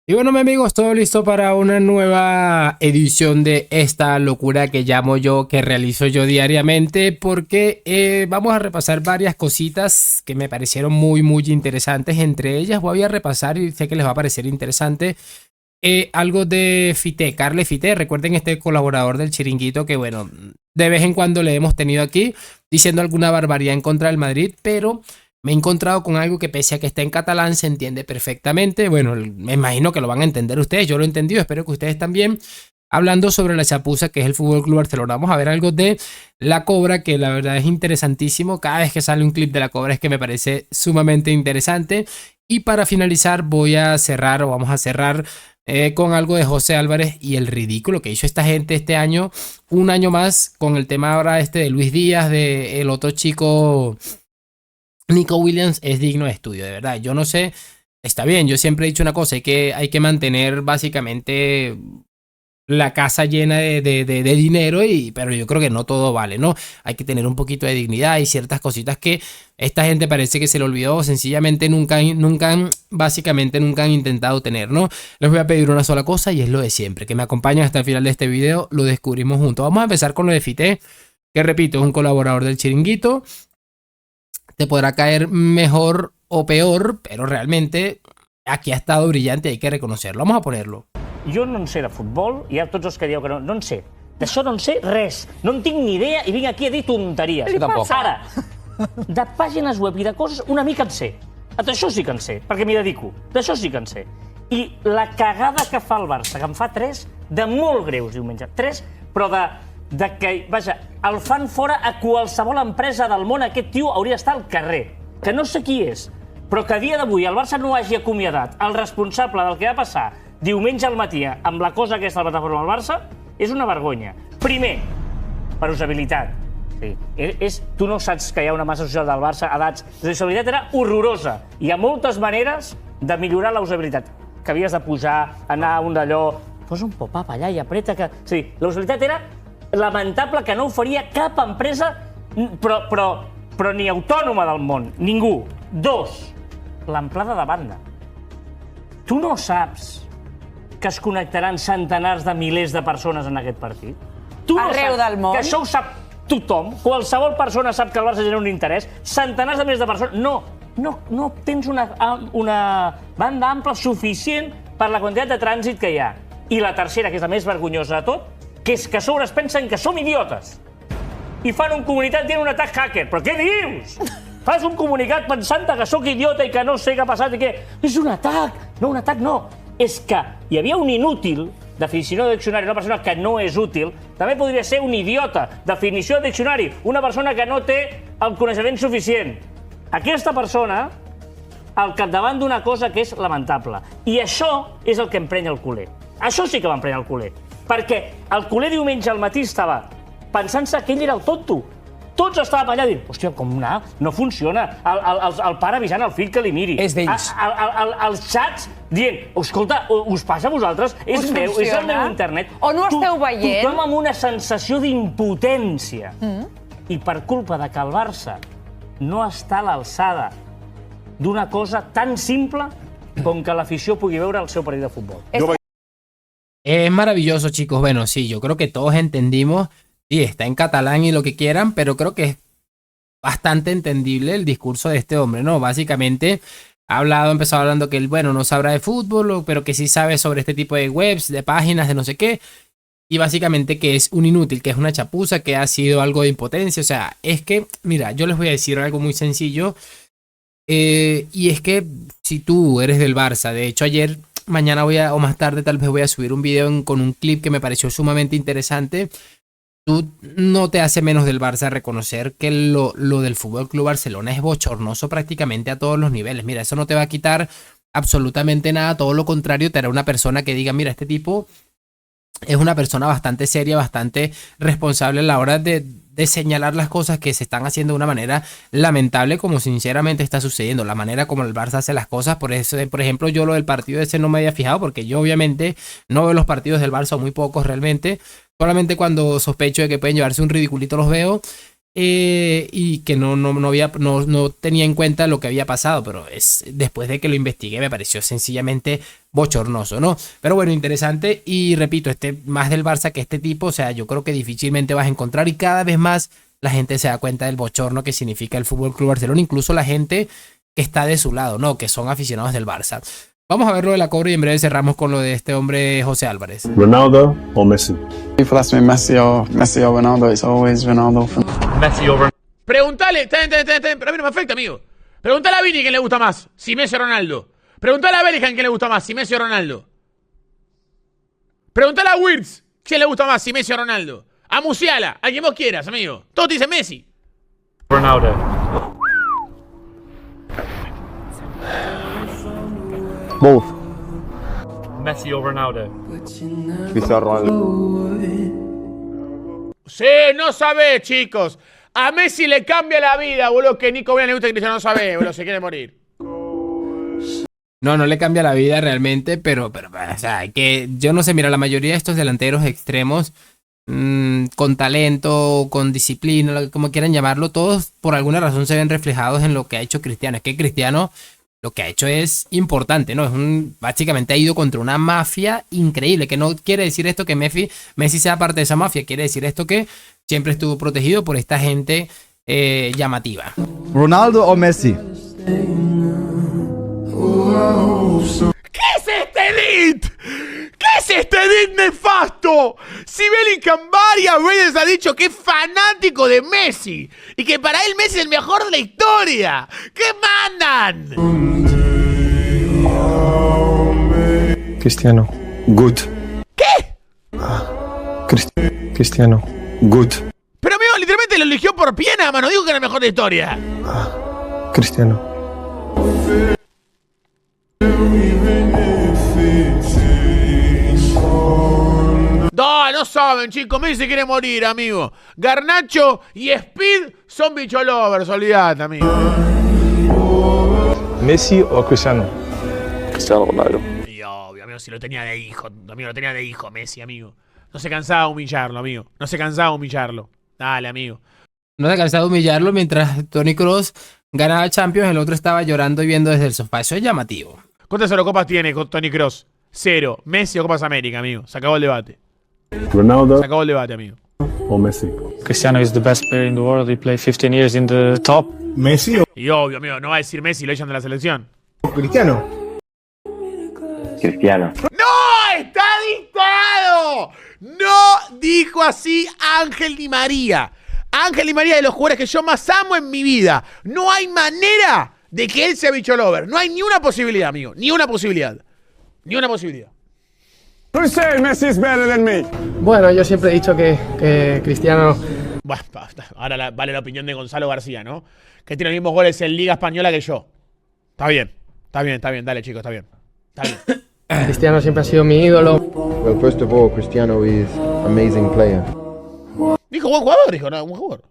Y bueno, mi amigos, todo listo para una nueva edición de esta locura que llamo yo, que realizo yo diariamente, porque vamos a repasar varias cositas que me parecieron muy interesantes. Entre ellas voy a repasar, y sé que les va a parecer interesante, algo de Fité, Carle Fité. Recuerden, este colaborador del Chiringuito que, bueno, de vez en cuando le hemos tenido aquí diciendo alguna barbaridad en contra del Madrid, pero me he encontrado con algo que, pese a que está en catalán, se entiende perfectamente. Bueno, me imagino que lo van a entender ustedes, yo lo he entendido, espero que ustedes también. Hablando sobre la chapuza que es el Fútbol Club Barcelona, vamos a ver algo de La Cobra, que la verdad es interesantísimo. Cada vez que sale un clip de La Cobra es que me parece sumamente interesante. Y para finalizar voy a cerrar, o vamos a cerrar, con algo de José Álvarez y el ridículo que hizo esta gente este año, un año más, con el tema ahora este de Luis Díaz, de el otro chico Nico Williams. Es digno de estudio, de verdad. Yo no sé, está bien, yo siempre he dicho una cosa, hay que mantener básicamente la casa llena de dinero, pero yo creo que no todo vale, ¿no? Hay que tener un poquito de dignidad y ciertas cositas que esta gente parece que se le olvidó, o sencillamente básicamente nunca han intentado tener, ¿no? Les voy a pedir una sola cosa, y es lo de siempre, que me acompañen hasta el final de este video, lo descubrimos juntos. Vamos a empezar con lo de Fité, que repito, es un colaborador del Chiringuito. Te podrá caer mejor o peor, pero realmente aquí ha estado brillante, hay que reconocerlo. Vamos a ponerlo. Jo no en sé de futbol, hi ha tots els que dieu que no en sé. D'això no en sé res, no en tinc ni idea i vinc aquí a dir tonteries. Ara, de pàgines web i de coses una mica en sé. D'això sí que en sé, perquè m'hi dedico. D'això sí que en sé. I la cagada que fa el Barça, que en fa 3 de molt greus diumenge. 3, però de que, vaja, el fan fora a qualsevol empresa del món. Aquest tio hauria d'estar al carrer. Que no sé qui és, però que a dia d'avui el Barça no hagi acomiadat el responsable del que va passar diumenge al matí amb la cosa aquesta de la plataforma del Barça, és una vergonya. Primer, per usabilitat. Sí. Tu no saps que hi ha una massa social del Barça a edats. La usabilitat era horrorosa. Hi ha moltes maneres de millorar la usabilitat. Que havies de pujar, anar a un d'allò... Posa un pop-up allà i apreta que... Sí, la usabilitat era lamentable, que no ho faria cap empresa, però ni autònoma del món. Ningú. 2, l'amplada de banda. Tu no saps que es connectaran centenars de milers de persones en aquest partit? Tu no arreu saps del món? que això ho sap tothom? Qualsevol persona sap que el Barça genera un interès? Centenars de milers de persones? No tens una banda ampla suficient per la quantitat de trànsit que hi ha. I la tercera, que és la més vergonyosa de tot, que és que a sobre es pensen que som idiotes. I fan un comunicat dient un atac hacker. Però què dius? Fas un comunicat pensant que sóc idiota i que no sé què ha passat i que... És un atac! No, un atac no. És que hi havia un inútil, definició de diccionari, una persona que no és útil, també podria ser un idiota, definició de diccionari, una persona que no té el coneixement suficient. Aquesta persona, al capdavant d'una cosa que és lamentable. I això és el que emprenya el culer. Això sí que m'emprenya el culer. Perquè el culer diumenge al matí estava pensant-se que ell era el tonto. Tots estàvem allà dient, hòstia, com no funciona. El pare avisant al fill que li miri. És d'ells. Els xats dient, escolta, us passa a vosaltres? És meu, és el meu internet. O no esteu veient? Tothom amb una sensació d'impotència. I per culpa de que el Barça no està a l'alçada d'una cosa tan simple com que l'afició pugui veure el seu partit de futbol. Es maravilloso, chicos. Bueno, sí, yo creo que todos entendimos. Sí, está en catalán y lo que quieran, pero creo que es bastante entendible el discurso de este hombre, ¿no? Básicamente ha empezado hablando que él, bueno, no sabrá de fútbol, pero que sí sabe sobre este tipo de webs, de páginas, de no sé qué. Y básicamente que es un inútil, que es una chapuza, que ha sido algo de impotencia. O sea, es que, mira, yo les voy a decir algo muy sencillo. Y es que si tú eres del Barça, de hecho ayer, mañana o más tarde tal vez voy a subir un video con un clip que me pareció sumamente interesante. Tú no te hace menos del Barça reconocer que lo del Fútbol Club Barcelona es bochornoso prácticamente a todos los niveles. Mira, eso no te va a quitar absolutamente nada, todo lo contrario, te hará una persona que diga, mira, este tipo es una persona bastante seria, bastante responsable a la hora de señalar las cosas que se están haciendo de una manera lamentable, como sinceramente está sucediendo, la manera como el Barça hace las cosas. Por eso, por ejemplo, yo lo del partido ese no me había fijado, porque yo obviamente no veo los partidos del Barça, muy pocos realmente. Solamente cuando sospecho de que pueden llevarse un ridiculito los veo. y que no tenía en cuenta lo que había pasado, pero después de que lo investigué me pareció sencillamente bochornoso, ¿no? Pero bueno, interesante, y repito, más del Barça que este tipo, o sea, yo creo que difícilmente vas a encontrar, y cada vez más la gente se da cuenta del bochorno que significa el Fútbol Club Barcelona, incluso la gente que está de su lado, ¿no? Que son aficionados del Barça. Vamos a ver lo de la Cobra y en breve cerramos con lo de este hombre José Álvarez. Ronaldo o Messi? People ask me Messi or Ronaldo, it's always Ronaldo. Messi over. Preguntale, pero a mí no me afecta, amigo. Preguntale a Vini quién le gusta más, si Messi o Ronaldo. Preguntale a Bellingham quién le gusta más, si Messi o Ronaldo. Preguntale a Wirtz quién le gusta más, si Messi o Ronaldo. A Musiala, a quien vos quieras, amigo. Todos te dicen Messi. Ronaldo. Both. Messi o Ronaldo? Cristiano Ronaldo. Sí, no sabés, chicos. A Messi le cambia la vida, boludo. Que Nico Williams le gusta y Cristiano no sabe, boludo. Se quiere morir. No le cambia la vida realmente, pero o sea, que yo no sé, mira, la mayoría de estos delanteros extremos, con talento, con disciplina, como quieran llamarlo, todos por alguna razón se ven reflejados en lo que ha hecho Cristiano. Es que Cristiano lo que ha hecho es importante, ¿no? Básicamente ha ido contra una mafia increíble, que no quiere decir esto que Messi sea parte de esa mafia, quiere decir esto que siempre estuvo protegido por esta gente llamativa. Ronaldo o Messi? ¿Qué es este edit? ¿Qué es este edit nefasto? Si Bellingham varias veces ha dicho que es fanático de Messi y que para él Messi es el mejor de la historia. ¿Qué mandan? Cristiano. Good. ¿Qué? Cristiano. Good. Pero amigo, literalmente lo eligió por pie nada más, no digo que era el mejor de la historia. Cristiano. No saben, chicos. Messi se quiere morir, amigo. Garnacho y Speed son bicho lovers, olvidate, amigo. Messi o Cristiano? Cristiano Ronaldo. Y obvio, amigo, si lo tenía de hijo. Amigo, lo tenía de hijo, Messi, amigo. No se cansaba de humillarlo, amigo. No se cansaba de humillarlo. Dale, amigo. No se ha cansado de humillarlo mientras Toni Kroos ganaba Champions, el otro estaba llorando y viendo desde el sofá. Eso es llamativo. ¿Cuántas Eurocopas tiene con Toni Kroos? 0. Messi o Copas América, amigo. Se acabó el debate. Ronaldo Se acabó el debate, amigo. o Messi? Cristiano is the best player in the world. He played 15 years in the top. Messi Y obvio, amigo, no va a decir Messi, lo echan de la selección. o Cristiano? Cristiano. ¡No! ¡Está dictado! No dijo así Ángel Di María. Ángel Di María es de los jugadores que yo más amo en mi vida. No hay manera de que él sea bicho lover. No hay ni una posibilidad, amigo. Ni una posibilidad. Ni una posibilidad. Who say Messi is better than me? Bueno, yo siempre he dicho que Cristiano... Bueno, ahora vale la opinión de Gonzalo García, ¿no? Que tiene los mismos goles en Liga Española que yo. Está bien. Dale, chicos, está bien. Cristiano siempre ha sido mi ídolo. Well, first of all, Cristiano is amazing player. Dijo buen jugador, dijo, no, buen jugador.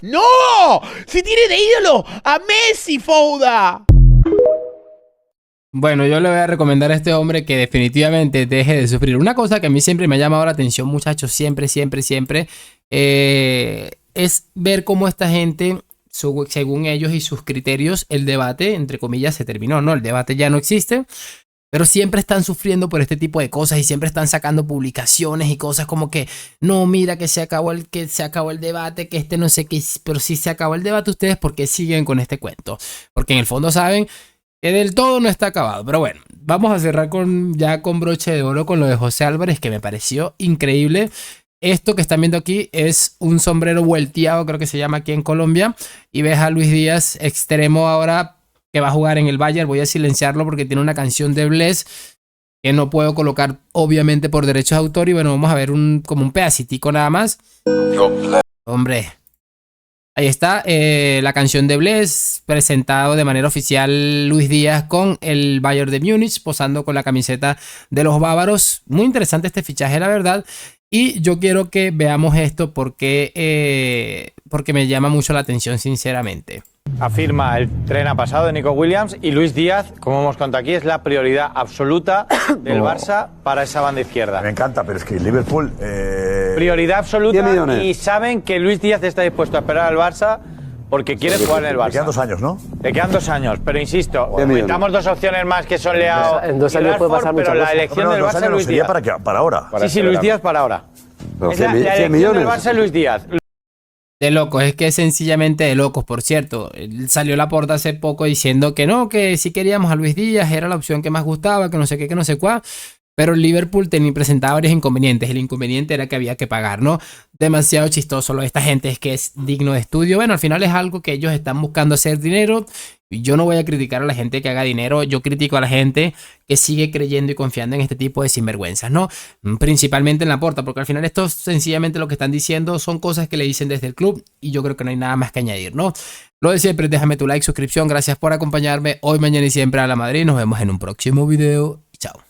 ¡No! ¡Se tiene de ídolo a Messi, Fouda! Bueno, yo le voy a recomendar a este hombre que definitivamente deje de sufrir. Una cosa que a mí siempre me ha llamado la atención, muchachos, siempre, es ver cómo esta gente, según ellos y sus criterios, el debate, entre comillas, se terminó, ¿no? El debate ya no existe, pero siempre están sufriendo por este tipo de cosas y siempre están sacando publicaciones y cosas como que, no, mira que se acabó el debate, que no sé qué, pero si se acabó el debate, ustedes, ¿por qué siguen con este cuento? Porque en el fondo saben que del todo no está acabado. Pero bueno, vamos a cerrar ya con broche de oro con lo de José Álvarez, que me pareció increíble. Esto que están viendo aquí es un sombrero volteado, creo que se llama aquí en Colombia. Y ves a Luis Díaz, extremo ahora, que va a jugar en el Bayern. Voy a silenciarlo porque tiene una canción de Bless que no puedo colocar, obviamente, por derechos de autor. Y bueno, vamos a ver como un pedacitico nada más. Hombre. Ahí está la canción de Bless, presentado de manera oficial Luis Díaz con el Bayern de Múnich, posando con la camiseta de los bávaros. Muy interesante este fichaje, la verdad. Y yo quiero que veamos esto porque me llama mucho la atención, sinceramente. Afirma el tren ha pasado de Nico Williams y Luis Díaz, como hemos contado aquí, es la prioridad absoluta del Barça para esa banda izquierda. Me encanta, pero es que Liverpool... Prioridad absoluta y saben que Luis Díaz está dispuesto a esperar al Barça porque quiere jugar en el Barça. Le quedan 2 años, ¿no? Le quedan 2 años, pero insisto, metamos 2 opciones más que son Leao en 2 años puede pasar pero muchas la cosas. elección del Barça es Luis Díaz. Para ahora. Sí, Luis Díaz para ahora. Es la elección del Barça es Luis Díaz. De locos, es que es sencillamente de locos, por cierto. Salió Laporta hace poco diciendo que no, que sí queríamos a Luis Díaz, era la opción que más gustaba, que no sé qué, que no sé cuál. Pero el Liverpool presentaba varios inconvenientes. El inconveniente era que había que pagar, ¿no? Demasiado chistoso lo de esta gente, es que es digno de estudio. Bueno, al final es algo que ellos están buscando hacer dinero. Yo no voy a criticar a la gente que haga dinero, yo critico a la gente que sigue creyendo y confiando en este tipo de sinvergüenzas, ¿no? Principalmente en Laporta, porque al final esto sencillamente lo que están diciendo son cosas que le dicen desde el club y yo creo que no hay nada más que añadir, ¿no? Lo de siempre, déjame tu like, suscripción, gracias por acompañarme hoy, mañana y siempre a la Madrid. Nos vemos en un próximo video y chao.